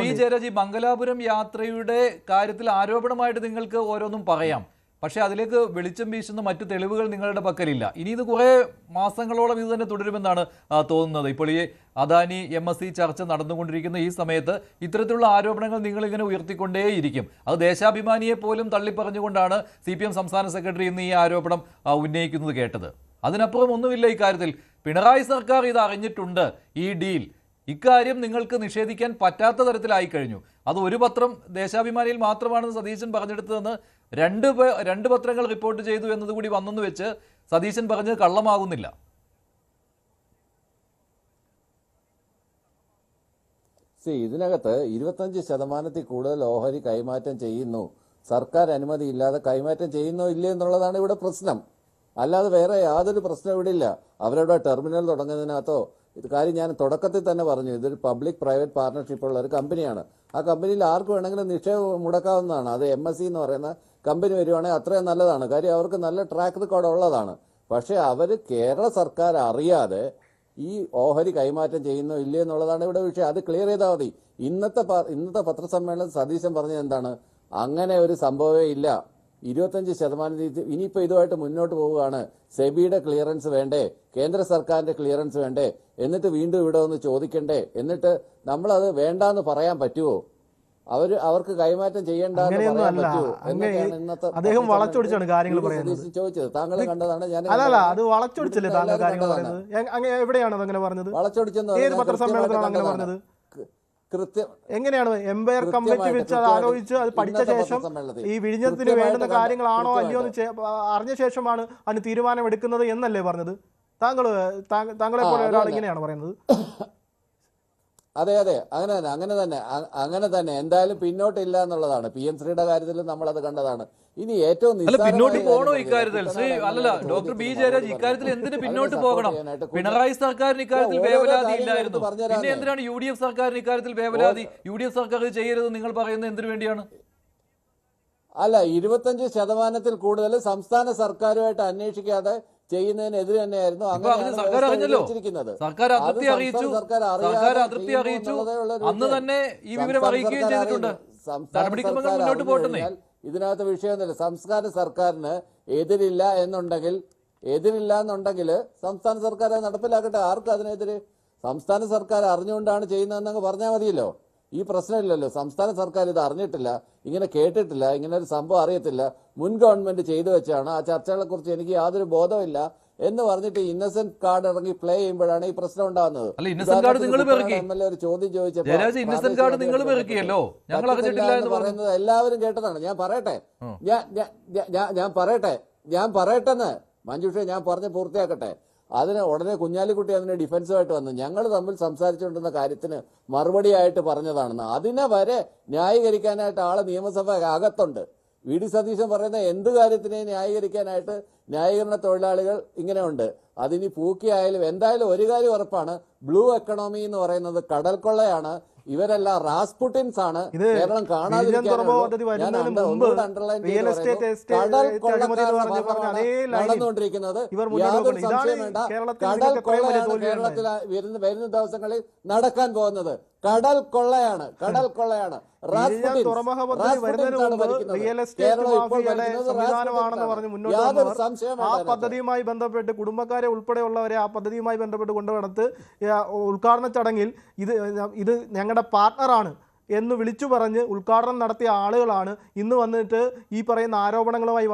B Jayaraj, Mangalapuram യാത്രയുടെ കാര്യത്തിൽ ആരോപണമായിട്ട് നിങ്ങൾക്ക് ഓരോന്നും പറയാം, പക്ഷേ അതിലേക്ക് വെളിച്ചം വീശുന്ന മറ്റു തെളിവുകൾ നിങ്ങളുടെ പക്കലില്ല. ഇനി ഇത് കുറേ മാസങ്ങളോളം ഇത് തന്നെ തുടരുമെന്നാണ് തോന്നുന്നത്. ഇപ്പോൾ ഈ അദാനി MSC ചർച്ച നടന്നുകൊണ്ടിരിക്കുന്ന ഈ സമയത്ത് ഇത്തരത്തിലുള്ള ആരോപണങ്ങൾ നിങ്ങളിങ്ങനെ ഉയർത്തിക്കൊണ്ടേയിരിക്കും. അത് ദേശാഭിമാനിയെ പോലും തള്ളിപ്പറഞ്ഞുകൊണ്ടാണ് CPM സംസ്ഥാന സെക്രട്ടറി ഇന്ന് ഈ ആരോപണം ഉന്നയിക്കുന്നത് കേട്ടത്. അതിനപ്പുറം ഒന്നുമില്ല ഇക്കാര്യത്തിൽ. പിണറായി സർക്കാർ ഇത് അറിഞ്ഞിട്ടുണ്ട്, ഈ ഡീൽ. ഇക്കാര്യം നിങ്ങൾക്ക് നിഷേധിക്കാൻ പറ്റാത്ത തരത്തിലായി കഴിഞ്ഞു. അത് ഒരു പത്രം ദേശാഭിമാനിയിൽ മാത്രമാണെന്ന് സതീശൻ പറഞ്ഞെടുത്തതെന്ന് രണ്ട് പത്രങ്ങൾ റിപ്പോർട്ട് ചെയ്തു എന്നതുകൂടി വന്നെന്ന് വെച്ച് സതീശൻ പറഞ്ഞത് കള്ളമാകുന്നില്ല. ഇതിനകത്ത് 25% കൂടുതൽ ഓഹരി കൈമാറ്റം ചെയ്യുന്നു, സർക്കാർ അനുമതി ഇല്ലാതെ കൈമാറ്റം ചെയ്യുന്നോ ഇല്ലേ എന്നുള്ളതാണ് ഇവിടെ പ്രശ്നം. അല്ലാതെ വേറെ യാതൊരു പ്രശ്നം ഇവിടെ ഇല്ല. അവരുടെ ടെർമിനൽ തുടങ്ങുന്നതിനകത്തോ ഇത് കാര്യം ഞാൻ തുടക്കത്തിൽ തന്നെ പറഞ്ഞു, ഇതൊരു പബ്ലിക് പ്രൈവറ്റ് പാർട്ണർഷിപ്പ് ഉള്ള ഒരു കമ്പനിയാണ്. ആ കമ്പനിയിൽ ആർക്ക് വേണമെങ്കിലും നിക്ഷേപം മുടക്കാവുന്നതാണ്. അത് MSC എന്ന് പറയുന്ന കമ്പനി വരുവാണെങ്കിൽ അത്രയും നല്ലതാണ്. കാര്യം അവർക്ക് നല്ല ട്രാക്ക് റെക്കോർഡ് ഉള്ളതാണ്. പക്ഷേ അവർ കേരള സർക്കാർ അറിയാതെ ഈ ഓഹരി കൈമാറ്റം ചെയ്യുന്നോ ഇല്ലേ എന്നുള്ളതാണ് ഇവിടെ വിഷയം. അത് ക്ലിയർ ചെയ്താൽ മതി. ഇന്നത്തെ പത്രസമ്മേളനത്തിൽ സതീശൻ പറഞ്ഞത് എന്താണ്? അങ്ങനെ ഒരു സംഭവമേ ഇല്ല. 25% ഇനിയിപ്പോൾ ഇതുമായിട്ട് മുന്നോട്ട് പോവുകയാണ്. സെബിയുടെ ക്ലിയറൻസ് വേണ്ടേ, കേന്ദ്ര സർക്കാരിന്റെ ക്ലിയറൻസ് വേണ്ടേ, എന്നിട്ട് വീണ്ടും ഇവിടെ ഒന്ന് ചോദിക്കണ്ടേ, എന്നിട്ട് നമ്മളത് വേണ്ടാന്ന് പറയാൻ പറ്റുമോ? അവർക്ക് കൈമാറ്റം ചെയ്യേണ്ടെന്ന് പറയാൻ പറ്റുമോ? അദ്ദേഹം വളച്ചൊടിച്ചാണ് കാര്യങ്ങൾ ചോദിച്ചത്. താങ്കൾ കണ്ടതാണ്. ഞാൻ അത് വളച്ചൊടിച്ചല്ലേ താങ്കൾ കാര്യങ്ങൾ പറയുന്നത്? എവിടെയാണ് അതങ്ങനെ പറഞ്ഞത്? വളച്ചൊടിച്ചെന്ന് ഏത് പത്രസമ്മേളനത്തിലാണ് അങ്ങനെ പറഞ്ഞത്? എങ്ങനെയാണ് എംപയർ കമ്മിറ്റി വെച്ച് അത് ആലോചിച്ച് അത് പഠിച്ച ശേഷം ഈ വിഴിഞ്ഞത്തിന് വേണ്ടുന്ന കാര്യങ്ങളാണോ അല്ലയോ എന്ന് അറിഞ്ഞ ശേഷമാണ് അതിന് തീരുമാനം എടുക്കുന്നത് എന്നല്ലേ പറഞ്ഞത്? താങ്കളെ പോലെ ഒരാൾ ഇങ്ങനെയാണ് പറയുന്നത്? അതെ, അങ്ങനെ തന്നെ എന്തായാലും പിന്നോട്ടില്ല എന്നുള്ളതാണ്. PM-ശ്രീയുടെ കാര്യത്തിൽ നമ്മളത് കണ്ടതാണ്. ഇനി ഏറ്റവും പിന്നോട്ട് പോകണോ ഇക്കാര്യത്തിൽ? അല്ലല്ല, ഡോക്ടർ ബി ജയരാജ്, ഇക്കാര്യത്തിൽ എന്തിന് പിന്നോട്ട് പോകണം? പിണറായി സർക്കാരിന് ഇക്കാര്യത്തിൽ വേവലാതി ഇല്ലായിരുന്നു. പിന്നെ എന്തിനാണ് UDF സർക്കാരിന് ഇക്കാര്യത്തിൽ വേവലാതി? UDF സർക്കാർ ചെയ്യരുത് നിങ്ങൾ പറയുന്നത് എന്തിനു വേണ്ടിയാണ്? അല്ല, 25% കൂടുതൽ സംസ്ഥാന സർക്കാരുമായിട്ട് അന്വേഷിക്കാതെ ചെയ്യുന്നതിനെതിരെ തന്നെയായിരുന്നു സർക്കാർ അറിഞ്ഞല്ലോ. സർക്കാർ അതൃപ്തി അറിയിച്ചു. അന്ന് തന്നെ ഈ വിവരം അറിയിക്കുകയും ചെയ്തിട്ടുണ്ട്. നടപടിക്രമങ്ങൾ മുന്നോട്ട് പോട്ടെ. ഇതിനകത്ത് വിഷയമൊന്നുമില്ല. സംസ്ഥാന സർക്കാരിന് എതിരില്ല എന്നുണ്ടെങ്കിൽ സംസ്ഥാന സർക്കാർ നടപ്പിലാക്കട്ടെ. ആർക്കും അതിനെതിരെ? സംസ്ഥാന സർക്കാർ അറിഞ്ഞുകൊണ്ടാണ് ചെയ്യുന്നതെന്നങ്ങ് പറഞ്ഞാൽ മതിയല്ലോ. ഈ പ്രശ്നമില്ലല്ലോ. സംസ്ഥാന സർക്കാർ ഇത് അറിഞ്ഞിട്ടില്ല, ഇങ്ങനെ കേട്ടിട്ടില്ല, ഇങ്ങനെ ഒരു സംഭവം അറിയത്തില്ല, മുൻ ഗവൺമെന്റ് ചെയ്തു വെച്ചാണ്, ആ ചർച്ചകളെ കുറിച്ച് എനിക്ക് യാതൊരു ബോധമില്ല എന്ന് പറഞ്ഞിട്ട് ഇന്നസെന്റ് കാർഡ് ഇറങ്ങി പ്ലേ ചെയ്യുമ്പോഴാണ് ഈ പ്രശ്നം ഉണ്ടാകുന്നത്. ചോദ്യം ചോദിച്ചപ്പോൾ പറയുന്നത് എല്ലാവരും കേട്ടതാണ്. ഞാൻ പറയട്ടെന്ന് മഞ്ജുഷ, ഞാൻ പറഞ്ഞ് പൂർത്തിയാക്കട്ടെ. അതിന് ഉടനെ കുഞ്ഞാലിക്കുട്ടി അതിന് ഡിഫൻസുമായിട്ട് വന്നു. ഞങ്ങൾ തമ്മിൽ സംസാരിച്ചുകൊണ്ടിരുന്ന കാര്യത്തിന് മറുപടിയായിട്ട് പറഞ്ഞതാണെന്ന്. അതിനെ വരെ ന്യായീകരിക്കാനായിട്ട് ആള് നിയമസഭ അകത്തുണ്ട്. VD സതീശൻ പറയുന്ന എന്ത് കാര്യത്തിനെയും ന്യായീകരിക്കാനായിട്ട് ന്യായീകരണ തൊഴിലാളികൾ ഇങ്ങനെ ഉണ്ട്. അതിനി പൂക്കിയായാലും എന്തായാലും ഒരു കാര്യം ഉറപ്പാണ്, ബ്ലൂ എക്കണോമി എന്ന് പറയുന്നത് കടൽ കൊള്ളയാണ്. ഇവരെല്ലാം റാസ്പുട്ടിൻസ് ആണ്. കേരളം നടന്നുകൊണ്ടിരിക്കുന്നത്. യാതൊരു സംശയം വേണ്ട, കടൽ കൊള്ളയാണ് കേരളത്തിൽ വരുന്ന ദിവസങ്ങളിൽ നടക്കാൻ പോകുന്നത്. കടൽ കൊള്ളയാണ്. ആ പദ്ധതിയുമായി ബന്ധപ്പെട്ട് കുടുംബക്കാരെ ഉൾപ്പെടെയുള്ളവരെ ആ പദ്ധതിയുമായി ബന്ധപ്പെട്ട് കൊണ്ടുവന്നിട്ട് ഉദ്ഘാടന ചടങ്ങിൽ ഇത് ഞങ്ങളുടെ പാർട്ണറാണ് എന്ന് വിളിച്ചു പറഞ്ഞ് ഉദ്ഘാടനം നടത്തിയ ആളുകളാണ് ഇന്ന് വന്നിട്ട് ഈ പറയുന്ന ആരോപണങ്ങളുമായി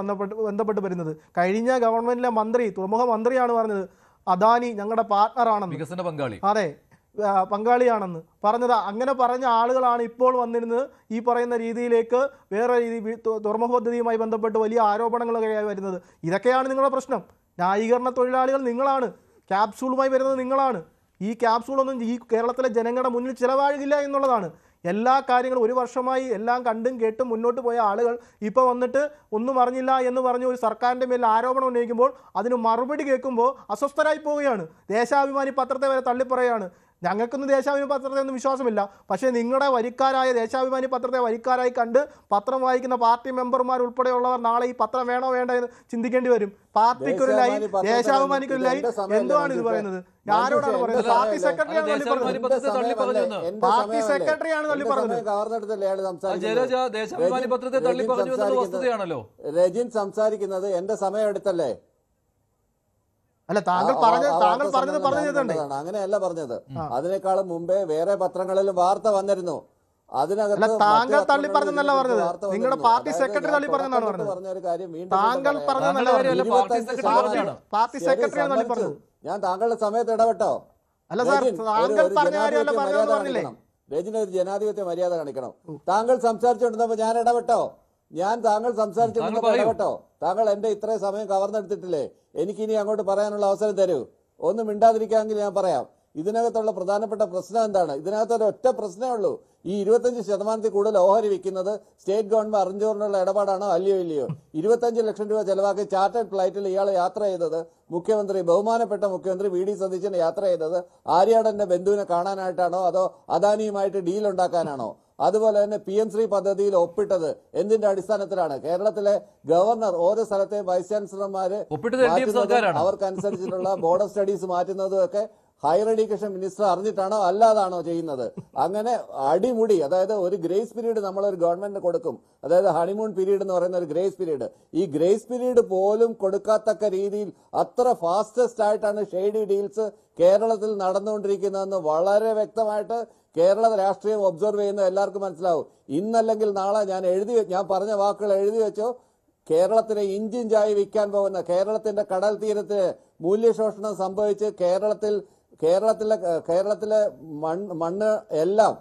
ബന്ധപ്പെട്ട് വരുന്നത്. കഴിഞ്ഞ ഗവൺമെന്റിലെ മന്ത്രി, തുറമുഖ മന്ത്രിയാണ് പറഞ്ഞത് അദാനി ഞങ്ങളുടെ പാർട്ണറാണെന്ന്, വികസന പങ്കാളി, അതെ പങ്കാളിയാണെന്ന് പറഞ്ഞത്. അങ്ങനെ പറഞ്ഞ ആളുകളാണ് ഇപ്പോൾ വന്നിരുന്നത് ഈ പറയുന്ന രീതിയിലേക്ക് വേറെ രീതി തുറമുഖ പദ്ധതിയുമായി ബന്ധപ്പെട്ട് വലിയ ആരോപണങ്ങളൊക്കെ വരുന്നത്. ഇതൊക്കെയാണ് നിങ്ങളുടെ പ്രശ്നം. ന്യായീകരണ തൊഴിലാളികൾ നിങ്ങളാണ്, ക്യാപ്സൂളുമായി വരുന്നത് നിങ്ങളാണ്. ഈ ക്യാപ്സൂളൊന്നും ഈ കേരളത്തിലെ ജനങ്ങളുടെ മുന്നിൽ ചിലവാകില്ല എന്നുള്ളതാണ്. എല്ലാ കാര്യങ്ങളും ഒരു വർഷമായി എല്ലാം കണ്ടും കേട്ടും മുന്നോട്ട് പോയ ആളുകൾ ഇപ്പോൾ വന്നിട്ട് ഒന്നും അറിഞ്ഞില്ല എന്ന് പറഞ്ഞ് ഒരു സർക്കാരിൻ്റെ മേൽ ആരോപണം ഉന്നയിക്കുമ്പോൾ അതിന് മറുപടി കേൾക്കുമ്പോൾ അസ്വസ്ഥരായി പോവുകയാണ്. ദേശാഭിമാനി പത്രത്തെ വരെ തള്ളിപ്പറയാണ്. ഞങ്ങൾക്കൊന്നും ദേശാഭിമാനി പത്രത്തെ ഒന്നും വിശ്വാസമില്ല. പക്ഷേ നിങ്ങളുടെ വരിക്കാരായ ദേശാഭിമാനി പത്രത്തെ വരിക്കാരായി കണ്ട് പത്രം വായിക്കുന്ന പാർട്ടി മെമ്പർമാർ ഉൾപ്പെടെയുള്ളവർ നാളെ ഈ പത്രം വേണോ വേണ്ട എന്ന് ചിന്തിക്കേണ്ടി വരും. പാർട്ടിക്കൊരു ലൈൻ, ദേശാഭിമാനിക്കൊരു ലൈൻ. എന്തുവാണ് ഇത് പറയുന്നത്? ആരോടാണ് പറയുന്നത്? പാർട്ടി സെക്രട്ടറിയാണ് തള്ളി പറഞ്ഞത്. പാർട്ടി സെക്രട്ടറിയാണ് തള്ളി പറഞ്ഞത്. ദേശാഭിമാനി പത്രത്തെ തള്ളി പറഞ്ഞു എന്നത് വസ്തുതയാണല്ലോ. രജിൻ സംസാരിക്കുന്നത് എന്റെ സമയം എടുത്തല്ലേ? അല്ല, താങ്കൾ പറഞ്ഞത് പറഞ്ഞിട്ടുണ്ട്. അങ്ങനെയല്ല പറഞ്ഞത്. അതിനേക്കാളും മുമ്പേ വേറെ പത്രങ്ങളിലും വാർത്ത വന്നിരുന്നു. അതിനകത്ത് താങ്കൾ തള്ളി പറഞ്ഞെന്നല്ല പറഞ്ഞത്, നിങ്ങളുടെ പാർട്ടി സെക്രട്ടറി തള്ളി പറഞ്ഞെന്നാണ് പറഞ്ഞത്. പറഞ്ഞൊരു കാര്യം താങ്കൾ പറഞ്ഞെന്നല്ല പറഞ്ഞത്, പാർട്ടി സെക്രട്ടറിയാണ് തള്ളി പറഞ്ഞത്. ഞാൻ താങ്കളുടെ സമയത്ത് ഇടപെട്ടോ? അല്ല സാർ, താങ്കൾ പറഞ്ഞ കാര്യമല്ല പറഞ്ഞതെന്ന് പറഞ്ഞില്ലേ? രജിന് ഒരു ജനാധിപത്യ മര്യാദ കാണിക്കണം. താങ്കൾ സംസാരിച്ചുകൊണ്ടിരുന്നപ്പോ ഞാൻ ഇടപെട്ടോ? ഞാൻ താങ്കൾ സംസാരിച്ചുകൊണ്ടിരുന്നപ്പോ ഇടപെട്ടോ? താങ്കൾ എന്റെ ഇത്രയും സമയം കവർന്നെടുത്തിട്ടില്ലേ? എനിക്കിനി അങ്ങോട്ട് പറയാനുള്ള അവസരം തരൂ. ഒന്നും മിണ്ടാതിരിക്കാമെങ്കിൽ ഞാൻ പറയാം. ഇതിനകത്തുള്ള പ്രധാനപ്പെട്ട പ്രശ്നം എന്താണ്? ഇതിനകത്ത് ഒരു ഒറ്റ പ്രശ്നമേ ഉള്ളൂ. ഈ 25% കൂടുതൽ ഓഹരി വിൽക്കുന്നത് സ്റ്റേറ്റ് ഗവൺമെന്റ് അറിഞ്ഞുകൊണ്ടുള്ള ഇടപാടാണോ ഇല്ലയോ? 25 ലക്ഷം രൂപ ചെലവാക്കി ചാർട്ടേഡ് ഫ്ലൈറ്റിൽ ഇയാൾ യാത്ര ചെയ്തത് ബഹുമാനപ്പെട്ട മുഖ്യമന്ത്രി വി ഡി സതീശൻ യാത്ര ചെയ്തത് ആര്യാടന്റെ ബന്ധുവിനെ കാണാനായിട്ടാണോ അതോ അദാനിയുമായിട്ട് ഡീൽ ഉണ്ടാക്കാനാണോ? അതുപോലെ തന്നെ PM-3 പദ്ധതിയിൽ ഒപ്പിട്ടത് എന്തിന്റെ അടിസ്ഥാനത്തിലാണ്? കേരളത്തിലെ ഗവർണർ ഓരോ സ്ഥലത്തെയും വൈസ് ചാൻസലർമാര് അവർക്കനുസരിച്ചിട്ടുള്ള ബോർഡ് ഓഫ് സ്റ്റഡീസ് മാറ്റുന്നതും ഒക്കെ ഹയർ എഡ്യൂക്കേഷൻ മിനിസ്റ്റർ അറിഞ്ഞിട്ടാണോ അല്ലാതാണോ ചെയ്യുന്നത്? അങ്ങനെ അടിമുടി, അതായത് ഒരു ഗ്രേസ് പീരീഡ് നമ്മളൊരു ഗവൺമെന്റിന് കൊടുക്കും. അതായത് ഹണിമൂൺ പീരീഡ് എന്ന് പറയുന്ന ഒരു ഗ്രേസ് പീരീഡ്. ഈ ഗ്രേസ് പീരീഡ് പോലും കൊടുക്കാത്തക്ക രീതിയിൽ അത്ര ഫാസ്റ്റസ്റ്റ് ആയിട്ടാണ് ഷെയ്ഡി ഡീൽസ് കേരളത്തിൽ നടന്നുകൊണ്ടിരിക്കുന്നതെന്ന് വളരെ വ്യക്തമായിട്ട് കേരള രാഷ്ട്രീയം ഒബ്സർവ് ചെയ്യുന്ന എല്ലാവർക്കും മനസ്സിലാവും. ഇന്നല്ലെങ്കിൽ നാളെ ഞാൻ പറഞ്ഞ വാക്കുകൾ എഴുതി വെച്ചോ. കേരളത്തിനെ ഇഞ്ചിഞ്ചായി വിൽക്കാൻ പോകുന്ന, കേരളത്തിന്റെ കടൽ തീരത്തിന് മൂല്യശോഷണം സംഭവിച്ച് കേരളത്തിലെ മണ്ണ് എല്ലാം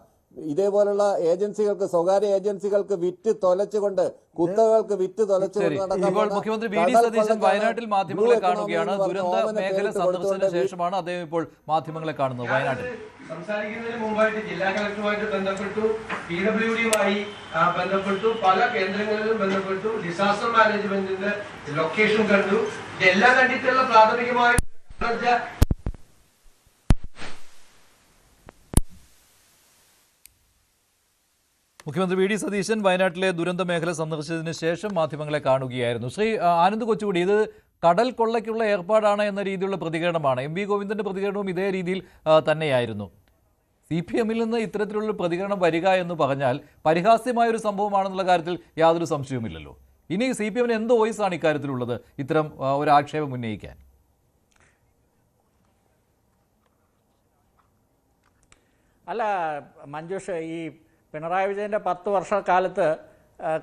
ഇതേപോലുള്ള ഏജൻസികൾക്ക്, സ്വകാര്യ ഏജൻസികൾക്ക് വിറ്റ് തൊലച്ചുകൊണ്ട്, കുത്തകൾക്ക് വിറ്റ് തൊലച്ചുകൊണ്ട് ഇപ്പോൾ മുഖ്യമന്ത്രി വി ഡി സതീശൻ വയനാട്ടിൽ മാധ്യമങ്ങളെ കാണുകയാണ്. ദുരന്ത മേഖല സന്ദർശനത്തിന് ശേഷമാണ് അദ്ദേഹം ഇപ്പോൾ മാധ്യമങ്ങളെ കാണുന്നത്. വയനാട്ടിൽ സംസാരിക്കുന്നതിന് മുമ്പായിട്ട് ജില്ലാ കളക്ടറുമായിട്ട് ബന്ധപ്പെട്ടു, PWDയുമായി ബന്ധപ്പെട്ടു, പല കേന്ദ്രങ്ങളിലും ബന്ധപ്പെട്ടു, ഡിസാസ്റ്റർ മാനേജ്മെന്റിന്റെ ലൊക്കേഷൻ കണ്ടു. ഇതെല്ലാം കണ്ടിട്ടുള്ള പ്രാഥമികമായ മുഖ്യമന്ത്രി വി ഡി സതീശൻ വയനാട്ടിലെ ദുരന്ത മേഖല സന്ദർശിച്ചതിന് ശേഷം മാധ്യമങ്ങളെ കാണുകയായിരുന്നു. ശ്രീ ആനന്ദ് കൊച്ചുകൂടി, ഇത് കടൽ കൊള്ളയ്ക്കുള്ള ഏർപ്പാടാണ് എന്ന രീതിയിലുള്ള പ്രതികരണമാണ്. MV ഗോവിന്ദന്റെ പ്രതികരണവും ഇതേ രീതിയിൽ തന്നെയായിരുന്നു. CPM-ൽ നിന്ന് ഇത്തരത്തിലുള്ള പ്രതികരണം വരിക എന്ന് പറഞ്ഞാൽ പരിഹാസ്യമായൊരു സംഭവമാണെന്നുള്ള കാര്യത്തിൽ യാതൊരു സംശയവുമില്ലല്ലോ. ഇനി CPM-ന് എന്ത് വോയിസാണ് ഇക്കാര്യത്തിലുള്ളത് ഇത്തരം ഒരു ആക്ഷേപം ഉന്നയിക്കാൻ? അല്ല മഞ്ജുഷ്, ഈ പിണറായി വിജയൻ്റെ 10 വർഷക്കാലത്ത്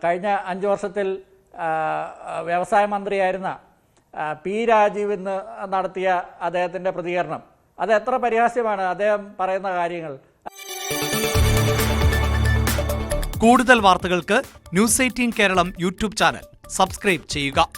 കഴിഞ്ഞ 5 വർഷത്തിൽ വ്യവസായ മന്ത്രിയായിരുന്ന P രാജീവ് ഇന്ന് നടത്തിയ അദ്ദേഹത്തിൻ്റെ പ്രതികരണം അത് എത്ര പരിഹാസ്യമാണ് അദ്ദേഹം പറയുന്ന കാര്യങ്ങൾ. കൂടുതൽ വാർത്തകൾക്ക് News 18 Keralam YouTube channel subscribe ചെയ്യുക.